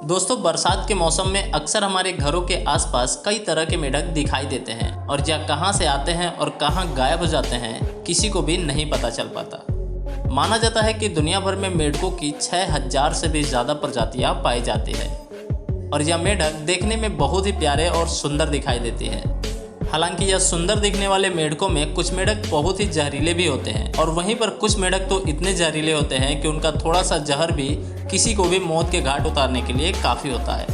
दोस्तों, बरसात के मौसम में अक्सर हमारे घरों के आसपास कई तरह के मेढक दिखाई देते हैं और या कहां से आते हैं और कहां गायब हो जाते हैं, किसी को भी नहीं पता चल पाता। माना जाता है कि दुनिया भर में मेढकों की 6000 से भी ज़्यादा प्रजातियां पाई जाती है और यह मेढक देखने में बहुत ही प्यारे और सुंदर दिखाई देती है। हालांकि यह सुंदर दिखने वाले मेढकों में कुछ मेढक बहुत ही जहरीले भी होते हैं और वहीं पर कुछ मेढक तो इतने जहरीले होते हैं कि उनका थोड़ा सा जहर भी किसी को भी मौत के घाट उतारने के लिए काफ़ी होता है।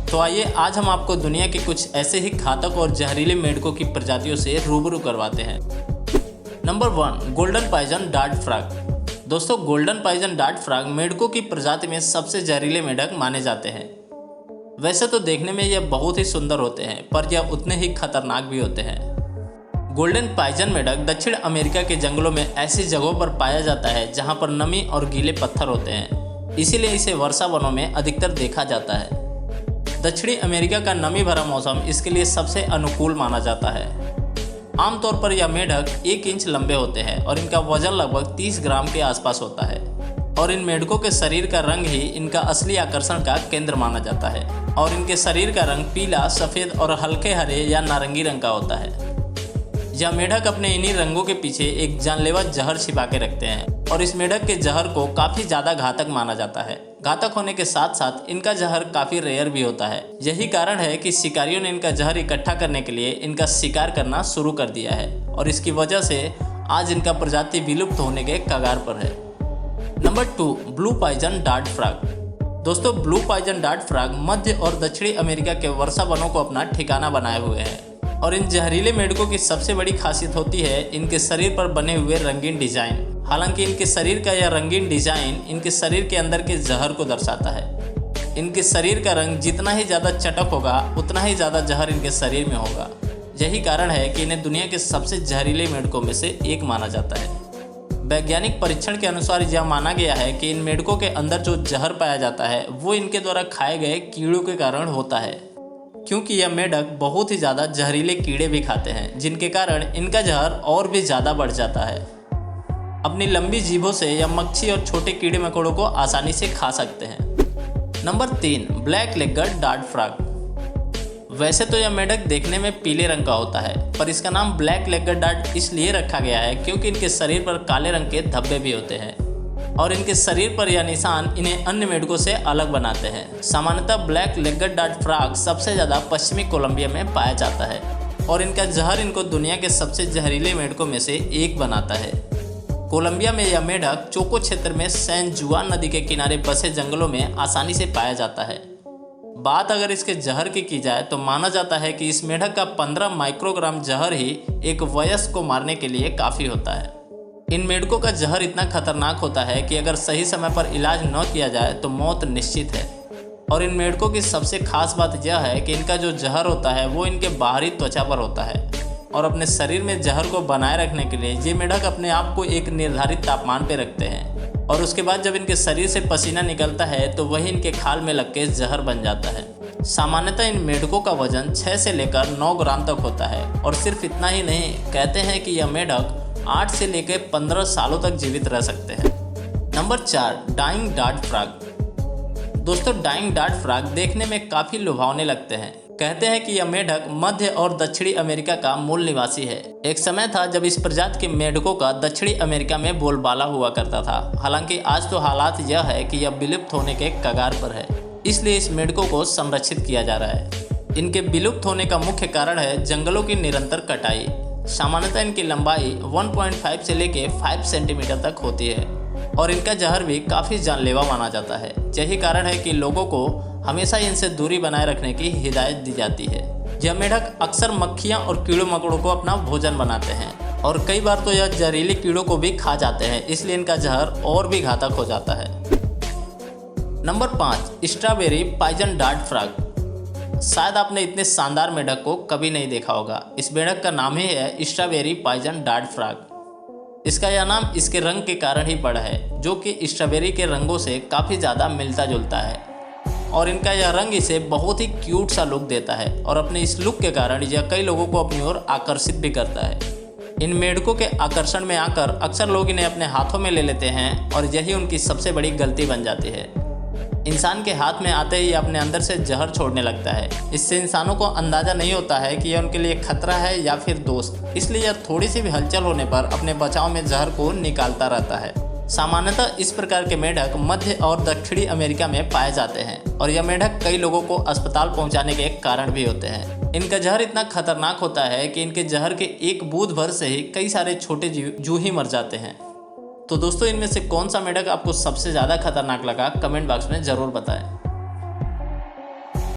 तो आइए आज हम आपको दुनिया के कुछ ऐसे ही घातक और जहरीले मेढकों की प्रजातियों से रूबरू करवाते हैं। Number 1, golden pigeon dart frog. दोस्तों, गोल्डन पाइजन डार्ट फ्रॉग मेढकों की प्रजाति में सबसे जहरीले मेढक माने जाते हैं। वैसे तो देखने में यह बहुत ही सुंदर होते हैं, पर यह उतने ही खतरनाक भी होते हैं। गोल्डन पाइजन मेढक दक्षिण अमेरिका के जंगलों में ऐसी जगहों पर पाया जाता है जहां पर नमी और गीले पत्थर होते हैं, इसीलिए इसे वर्षा वनों में अधिकतर देखा जाता है। दक्षिणी अमेरिका का नमी भरा मौसम इसके लिए सबसे अनुकूल माना जाता है। आमतौर पर यह मेढक 1 इंच लंबे होते हैं और इनका वजन लगभग 30 ग्राम के आसपास होता है और इन मेढकों के शरीर का रंग ही इनका असली आकर्षण का केंद्र माना जाता है और इनके शरीर का रंग पीला, सफ़ेद और हल्के हरे या नारंगी रंग का होता है। यह मेढक अपने इन्हीं रंगों के पीछे एक जानलेवा जहर छिपा के रखते हैं और इस मेढक के जहर को काफ़ी ज़्यादा घातक माना जाता है। घातक होने के साथ साथ इनका जहर काफ़ी रेयर भी होता है। यही कारण है कि शिकारियों ने इनका जहर इकट्ठा करने के लिए इनका शिकार करना शुरू कर दिया है और इसकी वजह से आज इनका प्रजाति विलुप्त होने के कगार पर है। Number 2, blue pigeon dart frog. दोस्तों, ब्लू पाइजन डार्ट फ्रॉग मध्य और दक्षिणी अमेरिका के वर्षा वनों को अपना ठिकाना बनाए हुए हैं और इन जहरीले मेढकों की सबसे बड़ी खासियत होती है इनके शरीर पर बने हुए रंगीन डिजाइन। हालांकि इनके शरीर का यह रंगीन डिजाइन इनके शरीर के अंदर के जहर को दर्शाता है। इनके शरीर का रंग जितना ही ज़्यादा चटक होगा उतना ही ज़्यादा जहर इनके शरीर में होगा। यही कारण है कि इन्हें दुनिया के सबसे जहरीले मेढकों में से एक माना जाता है। वैज्ञानिक परीक्षण के अनुसार यह माना गया है कि इन मेढकों के अंदर जो जहर पाया जाता है वो इनके द्वारा खाए गए कीड़ों के कारण होता है, क्योंकि यह मेढक बहुत ही ज़्यादा जहरीले कीड़े भी खाते हैं जिनके कारण इनका जहर और भी ज़्यादा बढ़ जाता है। अपनी लंबी जीभों से यह मच्छी और छोटे कीड़े मकोड़ों को आसानी से खा सकते हैं। Number 3, black legged dart frog. वैसे तो यह मेढक देखने में पीले रंग का होता है, पर इसका नाम ब्लैक लेगड डार्ट इसलिए रखा गया है क्योंकि इनके शरीर पर काले रंग के धब्बे भी होते हैं और इनके शरीर पर यह निशान इन्हें अन्य मेढकों से अलग बनाते हैं। सामान्यतः ब्लैक लेगड डार्ट फ्रॉग सबसे ज़्यादा पश्चिमी कोलंबिया में पाया जाता है और इनका जहर इनको दुनिया के सबसे जहरीले मेढकों में से एक बनाता है। कोलंबिया में यह मेढक चोको क्षेत्र में सैन जुआन नदी के किनारे बसे जंगलों में आसानी से पाया जाता है। बात अगर इसके जहर की जाए तो माना जाता है कि इस मेढक का 15 माइक्रोग्राम जहर ही एक वयस्क को मारने के लिए काफ़ी होता है। इन मेढकों का जहर इतना खतरनाक होता है कि अगर सही समय पर इलाज न किया जाए तो मौत निश्चित है। और इन मेढकों की सबसे खास बात यह है कि इनका जो जहर होता है वो इनके बाहरी त्वचा पर होता है और अपने शरीर में जहर को बनाए रखने के लिए ये मेढक अपने आप को एक निर्धारित तापमान पर रखते हैं और उसके बाद जब इनके शरीर से पसीना निकलता है तो वही इनके खाल में लग के जहर बन जाता है। सामान्यतः इन मेढकों का वजन 6 से लेकर 9 ग्राम तक होता है और सिर्फ इतना ही नहीं, कहते हैं कि यह मेढक 8 से लेकर 15 सालों तक जीवित रह सकते हैं। Number 4, dyeing dart frog. दोस्तों, डाइंग डार्ट फ्रॉग देखने में काफ़ी लुभावने लगते हैं। कहते हैं कि यह मेढक मध्य और दक्षिणी अमेरिका का मूल निवासी है। एक समय था जब इस प्रजाति के मेढकों का दक्षिणी अमेरिका में बोलबाला हुआ करता था। हालांकि आज तो हालात यह है कि यह विलुप्त होने के कगार पर है, इसलिए इस मेढकों को संरक्षित किया जा रहा है। इनके विलुप्त होने का मुख्य कारण है जंगलों की निरंतर कटाई। सामान्यतः इनकी लंबाई 1.5 से लेकर 5 सेंटीमीटर तक होती है और इनका जहर भी काफ़ी जानलेवा माना जाता है। यही कारण है कि लोगों को हमेशा इनसे दूरी बनाए रखने की हिदायत दी जाती है। यह मेढक अक्सर मक्खियाँ और कीड़ों मकोड़ों को अपना भोजन बनाते हैं और कई बार तो यह जहरीले कीड़ों को भी खा जाते हैं, इसलिए इनका जहर और भी घातक हो जाता है। Number 5, strawberry pigeon dart frog. शायद आपने इतने शानदार मेढक को कभी नहीं देखा होगा। इस मेढक का नाम ही है स्ट्रॉबेरी पाइजन डार्ट फ्रॉग। इसका यह नाम इसके रंग के कारण ही पड़ा है, जो कि स्ट्रॉबेरी के रंगों से काफ़ी ज़्यादा मिलता जुलता है और इनका यह रंग इसे बहुत ही क्यूट सा लुक देता है और अपने इस लुक के कारण यह कई लोगों को अपनी ओर आकर्षित भी करता है। इन मेंढकों के आकर्षण में आकर अक्सर लोग इन्हें अपने हाथों में ले लेते हैं और यही उनकी सबसे बड़ी गलती बन जाती है। इंसान के हाथ में आते ही अपने अंदर से जहर छोड़ने लगता है। इससे इंसानों को अंदाज़ा नहीं होता है कि यह उनके लिए खतरा है या फिर दोस्त, इसलिए यह थोड़ी सी भी हलचल होने पर अपने बचाव में जहर को निकालता रहता है। सामान्यतः इस प्रकार के मेंढक मध्य और दक्षिणी अमेरिका में पाए जाते हैं और यह मेंढक कई लोगों को अस्पताल पहुंचाने के कारण भी होते हैं। इनका जहर इतना खतरनाक होता है कि इनके जहर के एक बूंद भर से ही कई सारे छोटे जीव जू ही मर जाते हैं। तो दोस्तों, इनमें से कौन सा मेंढक आपको सबसे ज़्यादा खतरनाक लगा, कमेंट बॉक्स में ज़रूर बताएं।